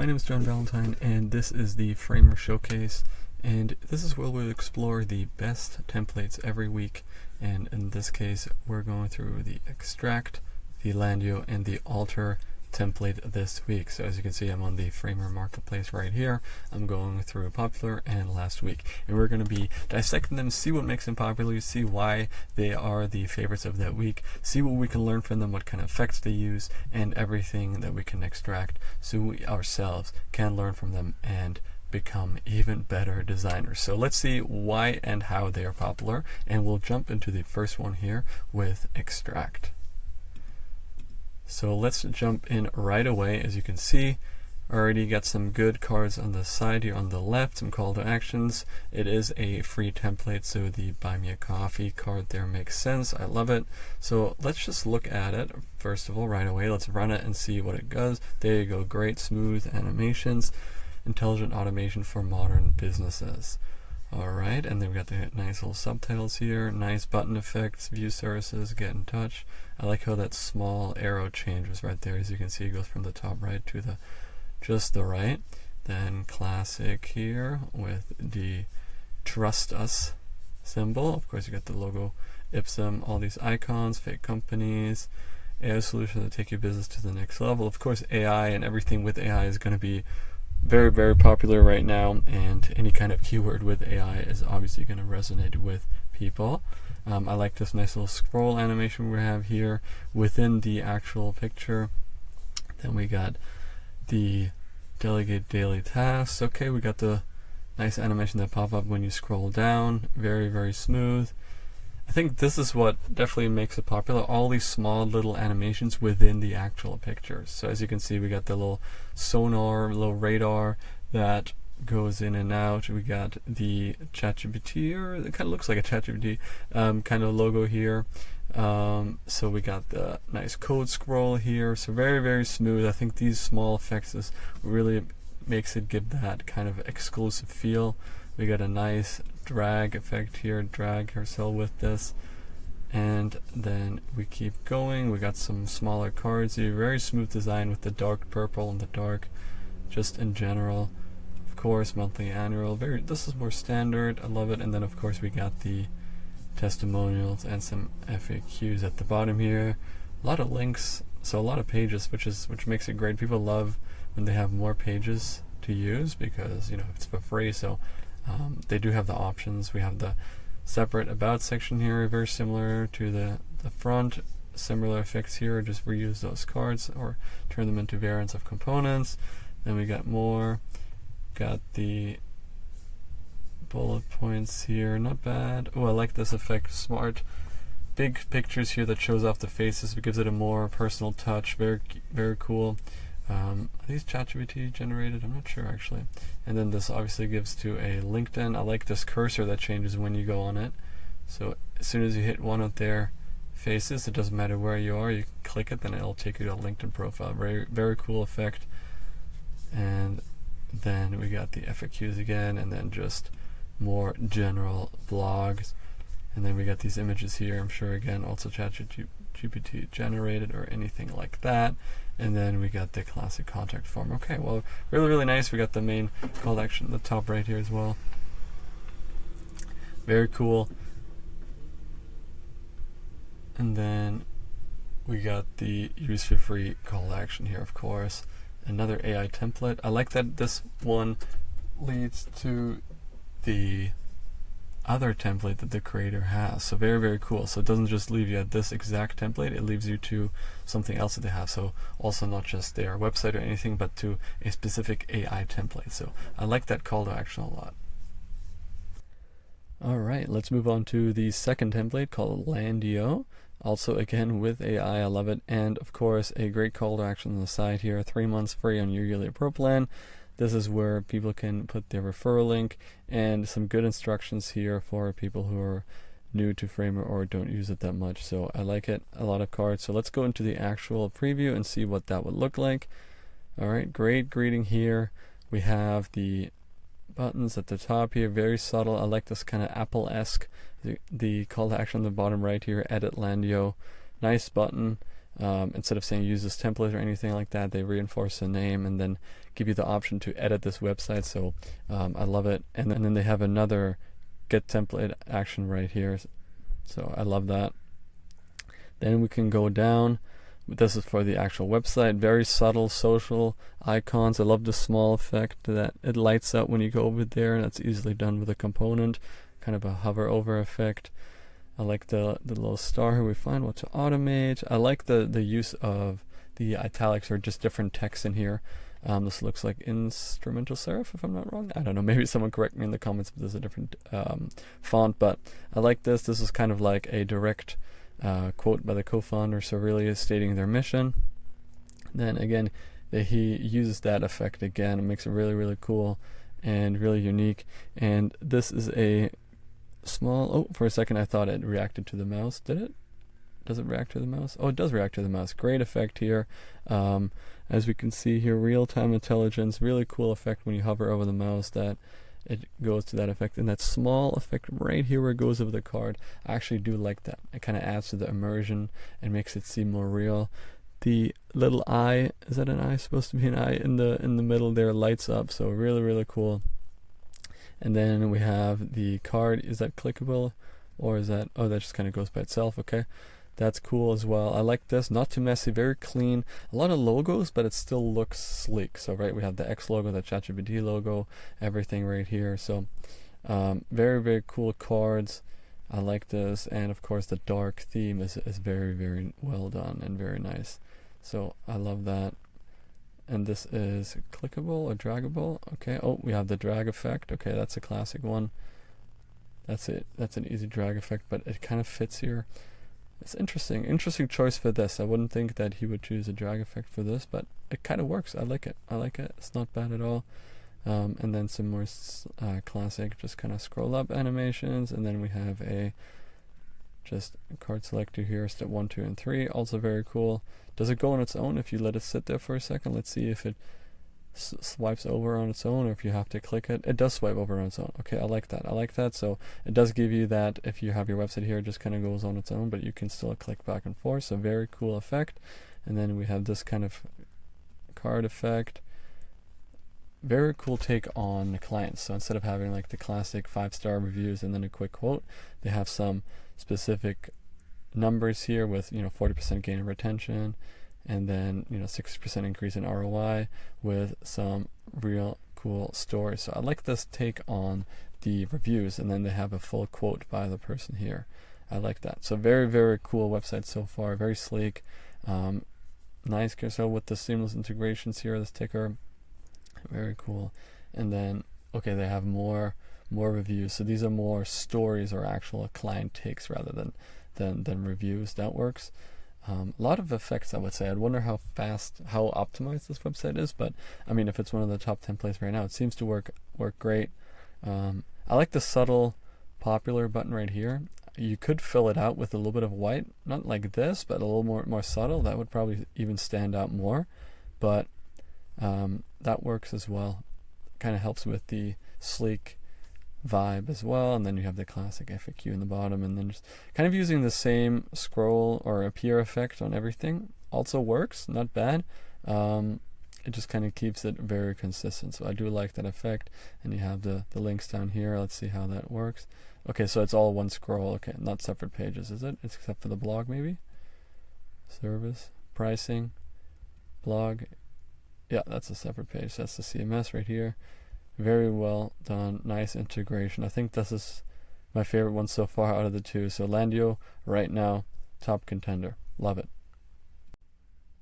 my name is John Valentine, and this is the Framer Showcase, and this is where we'll explore the best templates every week. And in this case, we're going through the Extract, the Landio, and the Alter template this week. So as you can see, I'm on the Framer Marketplace right here. I'm going through Popular and Last Week, and we're going to be dissecting them, see what makes them popular, see why they are the favorites of that week, see what we can learn from them, what kind of effects they use, and everything that we can extract so we ourselves can learn from them and become even better designers. So let's see why and how they are popular, and we'll jump into the first one here with Extract. So let's jump in right away. As you can see, already got some good cards on the side here on the left, some call to actions. It is a free template, so the Buy Me a Coffee card there makes sense. I love it. So let's just look at it first of all right away. Let's run it and see what it does. There you go, great smooth animations, intelligent automation for modern businesses. Alright, and then we got the nice little subtitles here, nice button effects, view services, get in touch. I like how that small arrow changes right there. As you can see, it goes from the top right to the just the right. Then classic here with the Trust Us symbol. Of course, you got the logo, Ipsum, all these icons, fake companies, AI solutions that take your business to the next level. Of course, AI and everything with AI is going to be very, very popular right now, and any kind of keyword with AI is obviously going to resonate with people. I like this nice little scroll animation we have here within the actual picture. Then we got the delegate daily tasks. Okay, we got the nice animation that pop up when you scroll down. Very, very smooth. I think this is what definitely makes it popular, all these small little animations within the actual pictures. So as you can see, we got the little sonar, little radar that goes in and out. We got the ChatGPT, or it kind of looks like a ChatGPT kind of logo here. So we got the nice code scroll here. So very, very smooth. I think these small effects is really makes it give that kind of exclusive feel. We got a nice drag effect here, drag herself with this, and then we keep going. We got some smaller cards here, very smooth design with the dark purple and the dark just in general. Of course, monthly, annual, this is more standard. I love it. And then of course we got the testimonials and some FAQs at the bottom here. A lot of links, so a lot of pages, which makes it great. People love when they have more pages to use because it's for free. So they do have the options. We have the separate about section here, very similar to the front. Similar effects here, just reuse those cards or turn them into variants of components. Then we got more. Got the bullet points here, not bad. Oh, I like this effect, smart. Big pictures here that shows off the faces, it gives it a more personal touch. Very, very cool. Are these ChatGPT generated? I'm not sure actually. And then this obviously gives to a LinkedIn. I like this cursor that changes when you go on it. So as soon as you hit one of their faces, it doesn't matter where you are, you click it, then it'll take you to a LinkedIn profile. Very, very cool effect. And then we got the FAQs again, and then just more general blogs. And then we got these images here, I'm sure again also ChatGPT generated or anything like that. And then we got the classic contact form. Okay, well, really, really nice. We got the main call to action at the top right here as well. Very cool. And then we got the use for free call to action here, of course. Another AI template. I like that this one leads to the other template that the creator has. So very, very cool. So it doesn't just leave you at this exact template, it leaves you to something else that they have. So also not just their website or anything, but to a specific AI template. So I like that call to action a lot. Alright, let's move on to the second template called Landio. Also again with AI, I love it. And of course a great call to action on the side here, 3 months free on your yearly pro plan. This is where people can put their referral link and some good instructions here for people who are new to Framer or don't use it that much. So I like it, a lot of cards. So let's go into the actual preview and see what that would look like. Alright, great greeting here. We have the buttons at the top here, very subtle. I like this kind of Apple-esque. The call to action on the bottom right here, edit Landio. Nice button. Instead of saying use this template or anything like that, they reinforce the name and then give you the option to edit this website. So I love it. And then they have another get template action right here. So I love that. Then we can go down. This is for the actual website. Very subtle social icons. I love the small effect that it lights up when you go over there. That's easily done with a component. Kind of a hover over effect. I like the little star here. We find what to automate. I like the use of the italics or just different text in here. This looks like instrumental serif, if I'm not wrong. I don't know. Maybe someone correct me in the comments if there's a different font. But I like this. This is kind of like a direct quote by the co-founder, so really stating their mission. Then again, he uses that effect again. It makes it really, really cool and really unique. And this is a small, oh, for a second I thought it reacted to the mouse. Did it? Does it react to the mouse? Oh, it does react to the mouse. Great effect here. As we can see here, real-time intelligence, really cool effect when you hover over the mouse that it goes to that effect. And that small effect right here where it goes over the card, I actually do like that. It kind of adds to the immersion and makes it seem more real. The little eye, is that an eye? Supposed to be an eye in the middle there, lights up, so really, really cool. And then we have the card. Is that clickable? Or is that, oh, that just kind of goes by itself, okay. That's cool as well. I like this, not too messy, very clean. A lot of logos, but it still looks sleek. So right, we have the X logo, the ChatGPT logo, everything right here. So very, very cool cards. I like this, and of course the dark theme is very, very well done and very nice. So I love that. And this is clickable or draggable. Okay. Oh, we have the drag effect. Okay, that's a classic one. That's it. That's an easy drag effect, but it kind of fits here. It's interesting choice for this. I wouldn't think that he would choose a drag effect for this, but it kind of works. I like it. It's not bad at all. And then some more classic, just kind of scroll up animations, and then we have a just card selector here, step 1, 2, and 3. Also very cool. Does it go on its own if you let it sit there for a second? Let's see if it swipes over on its own, or if you have to click it. It does swipe over on its own. Okay, I like that. So it does give you that if you have your website here, it just kind of goes on its own, but you can still click back and forth. So very cool effect. And then we have this kind of card effect. Very cool take on the clients. So instead of having like the classic 5-star reviews and then a quick quote, they have some specific numbers here with 40% gain in retention, and then 60% increase in ROI with some real cool stories. So I like this take on the reviews, and then they have a full quote by the person here. I like that. So very, very cool website so far. Very sleek. Nice carousel with the seamless integrations here. This ticker, very cool. And then okay, they have more reviews. So these are more stories or actual client takes rather than reviews. That works. A lot of effects, I would say. I'd wonder how optimized this website is, but I mean, if it's one of the top 10 plays right now, it seems to work great. I like the subtle popular button right here. You could fill it out with a little bit of white, not like this, but a little more subtle. That would probably even stand out more, but that works as well. Kind of helps with the sleek vibe as well. And then you have the classic FAQ in the bottom, and then just kind of using the same scroll or appear effect on everything also works, not bad. It just kind of keeps it very consistent, so I do like that effect. And you have the links down here. Let's see how that works. Okay, so it's all one scroll. Okay, not separate pages, is it? It's except for the blog, maybe. Service, pricing, blog. Yeah, that's a separate page. That's the CMS right here. Very well done. Nice integration. I think this is my favorite one so far out of the two. So Landio right now, top contender. Love it.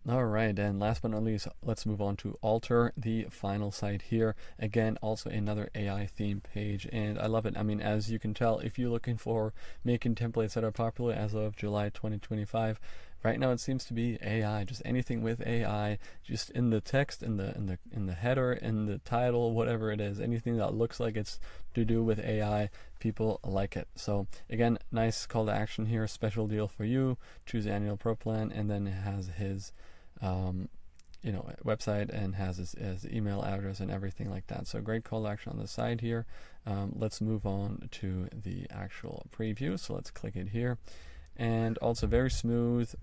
Alright, and last but not least, let's move on to Alter, the final site here. Again, also another AI theme page, and I love it. I mean, as you can tell, if you're looking for making templates that are popular as of July 2025, right now it seems to be AI, just anything with AI, just in the text, in the header, in the title, whatever it is, anything that looks like it's to do with AI, people like it. So again, nice call to action here, special deal for you, choose annual pro plan, and then it has his website and has his email address and everything like that. So great call to action on the side here. Let's move on to the actual preview. So let's click it here, and also very smooth,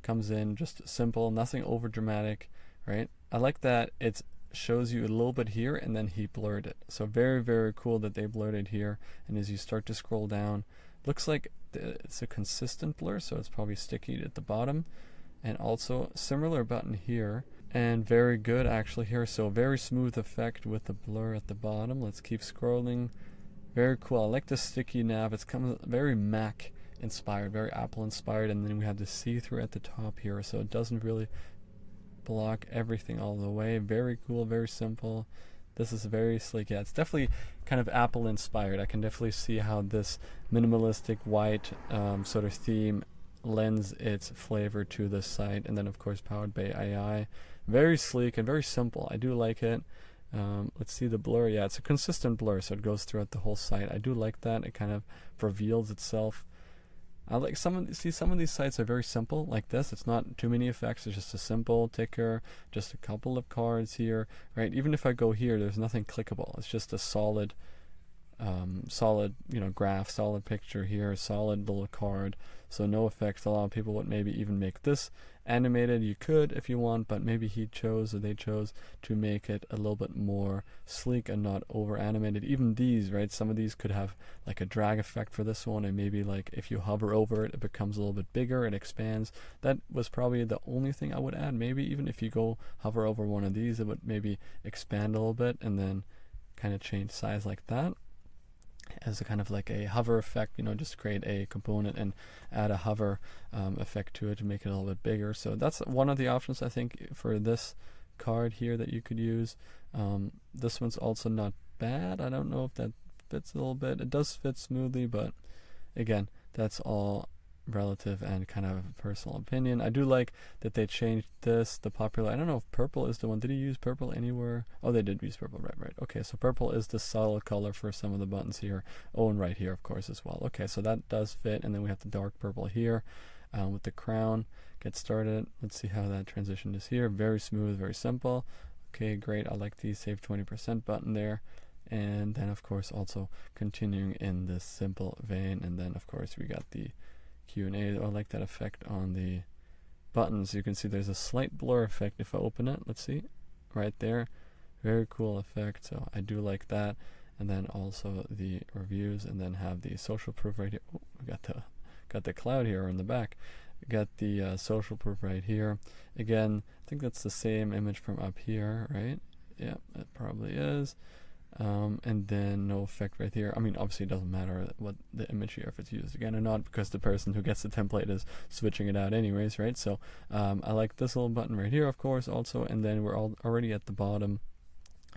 comes in just simple, nothing over dramatic, right? I like that it shows you a little bit here and then he blurred it. So very, very cool that they blurred it here. And as you start to scroll down, looks like it's a consistent blur, so it's probably sticky at the bottom. And also similar button here, and very good actually here. So very smooth effect with the blur at the bottom. Let's keep scrolling. Very cool. I like the sticky nav. It's kind of very Mac inspired, very Apple inspired, and then we have the see-through at the top here, so it doesn't really block everything all the way. Very cool, very simple. This is very sleek. Yeah, it's definitely kind of Apple inspired. I can definitely see how this minimalistic white sort of theme lends its flavor to this site. And then of course powered by AI. Very sleek and very simple. I do like it. Let's see the blur. Yeah, it's a consistent blur, so it goes throughout the whole site. I do like that. It kind of reveals itself. I like some of these sites are very simple like this. It's not too many effects. It's just a simple ticker, just a couple of cards here, right? Even if I go here, there's nothing clickable. It's just a solid graph, solid picture here, solid little card. So no effects. A lot of people would maybe even make this animated. You could if you want, but maybe they chose to make it a little bit more sleek and not over animated. Even these, right? Some of these could have like a drag effect for this one, and maybe like if you hover over it, it becomes a little bit bigger, it expands. That was probably the only thing I would add. Maybe even if you go hover over one of these, it would maybe expand a little bit and then kind of change size like that, as a kind of like a hover effect, just create a component and add a hover effect to it to make it a little bit bigger. So that's one of the options I think for this card here that you could use. This one's also not bad. I don't know if that fits a little bit. It does fit smoothly, but again, that's all relative and kind of personal opinion. I do like that they changed this, the popular, I don't know if purple is the one. Did he use purple anywhere? Oh, they did use purple, right. Okay, so purple is the solid color for some of the buttons here. Oh, and right here, of course, as well. Okay, so that does fit, and then we have the dark purple here with the crown. Get started. Let's see how that transition is here. Very smooth, very simple. Okay, great. I like the save 20% button there. And then, of course, also continuing in this simple vein. And then, of course, we got the Q&A. I like that effect on the buttons. You can see there's a slight blur effect if I open it. Let's see, right there. Very cool effect. So I do like that. And then also the reviews, and then have the social proof right here. Oh, we got the cloud here in the back. We got the social proof right here. Again, I think that's the same image from up here, right? Yeah, it probably is. And then no effect right here. I mean, obviously it doesn't matter what the image here, if it's used again or not, because the person who gets the template is switching it out anyways, right? So I like this little button right here, of course, also. And then we're already at the bottom.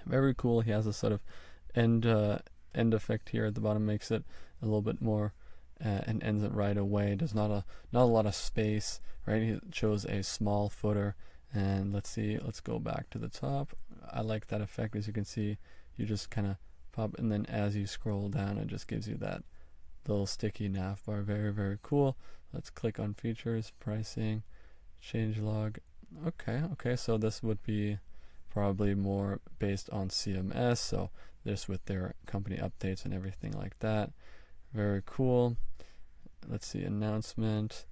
Very cool. He has a sort of end effect here at the bottom, makes it a little bit more and ends it right away. There's not a lot of space, right? He shows a small footer. And let's see, let's go back to the top. I like that effect. As you can see, you just kind of pop, and then as you scroll down, it just gives you that little sticky nav bar. Very, very cool. Let's click on features, pricing, change log. Okay, so this would be probably more based on CMS, so this with their company updates and everything like that. Very cool. Let's see, announcement.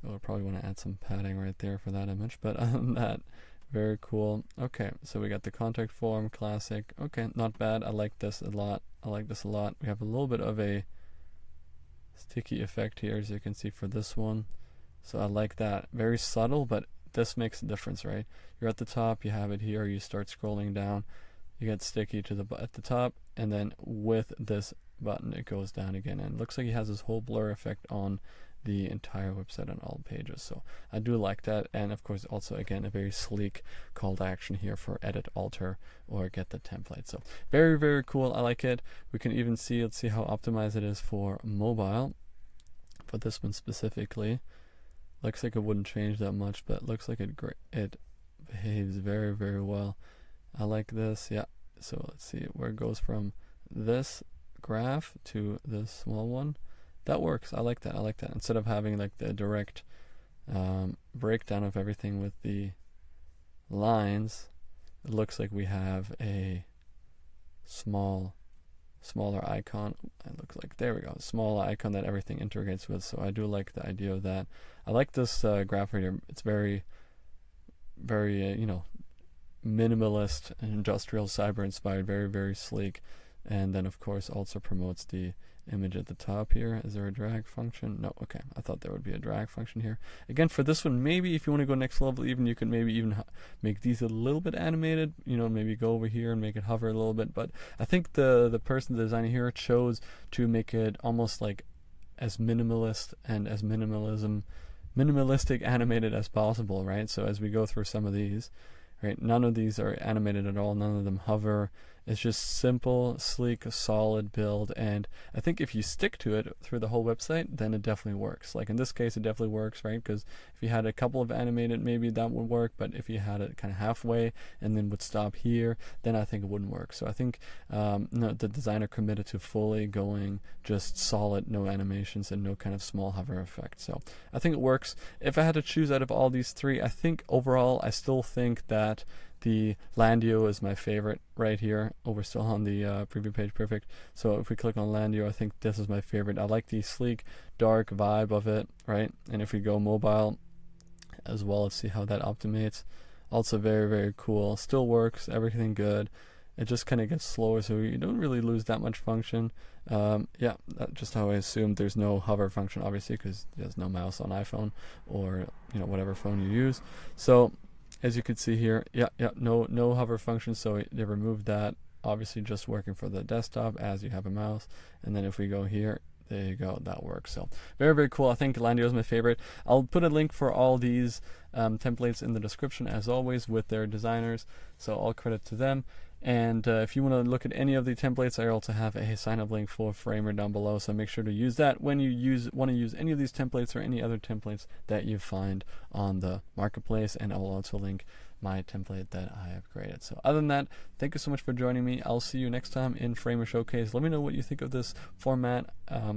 We'll probably want to add some padding right there for that image, but other than that, very cool. Okay, so we got the contact form, classic. Okay, not bad. I like this a lot. We have a little bit of a sticky effect here, as you can see for this one. So I like that. Very subtle, but this makes a difference, right? You're at the top, you have it here, you start scrolling down, you get sticky at the top, and then with this button, it goes down again. And it looks like he has this whole blur effect on the entire website on all pages. So I do like that. And of course also again a very sleek call to action here for edit, alter, or get the template. So very, very cool. I like it. We can even see, let's see how optimized it is for mobile. For this one specifically, looks like it wouldn't change that much, but it looks like it behaves very, very well. I like this. Yeah, so let's see where it goes from this graph to this small one. That works. I like that. Instead of having like the direct breakdown of everything with the lines, it looks like we have a small smaller icon. It looks like, there we go, smaller icon that everything integrates with. So I do like the idea of that. I like this graph right here. It's very, very, minimalist and industrial cyber inspired, very, very sleek. And then of course also promotes the image at the top here. Is there a drag function? No. Okay, I thought there would be a drag function here. Again, for this one, maybe if you want to go next level, even you could maybe even make these a little bit animated, maybe go over here and make it hover a little bit. But I think the person designing here chose to make it almost like as minimalist and as minimalistic animated as possible, right? So as we go through some of these, right, none of these are animated at all, none of them hover. It's just simple, sleek, solid build, and I think if you stick to it through the whole website, then it definitely works. Like in this case, it definitely works, right? Because if you had a couple of animated, maybe that would work, but if you had it kind of halfway and then would stop here, then I think it wouldn't work. So I think the designer committed to fully going just solid, no animations and no kind of small hover effect. So I think it works. If I had to choose out of all these three, I think overall, I still think that the Landio is my favorite right here. Oh, we're still on the preview page, perfect. So if we click on Landio, I think this is my favorite. I like the sleek, dark vibe of it, right? And if we go mobile as well, let's see how that optimates. Also very, very cool. Still works, everything good. It just kind of gets slower, so you don't really lose that much function. Yeah, that's just how I assumed. There's no hover function, obviously, because there's no mouse on iPhone or whatever phone you use. So as you can see here, no hover function, so they removed that. Obviously just working for the desktop as you have a mouse. And then if we go here, there you go, that works. So very, very cool. I think Landio is my favorite. I'll put a link for all these templates in the description as always with their designers, so all credit to them. And if you want to look at any of the templates, I also have a sign-up link for Framer down below, so make sure to use that when you want to use any of these templates or any other templates that you find on the marketplace. And I'll also link my template that I have created. So other than that, thank you so much for joining me. I'll see you next time in Framer Showcase. Let me know what you think of this format.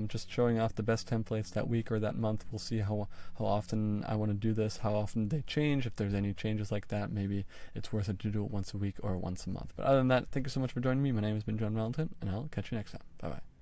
Just showing off the best templates that week or that month. We'll see how often I want to do this, how often they change. If there's any changes like that, maybe it's worth it to do it once a week or once a month. But other than that, thank you so much for joining me. My name has been John Valentin, and I'll catch you next time. Bye bye.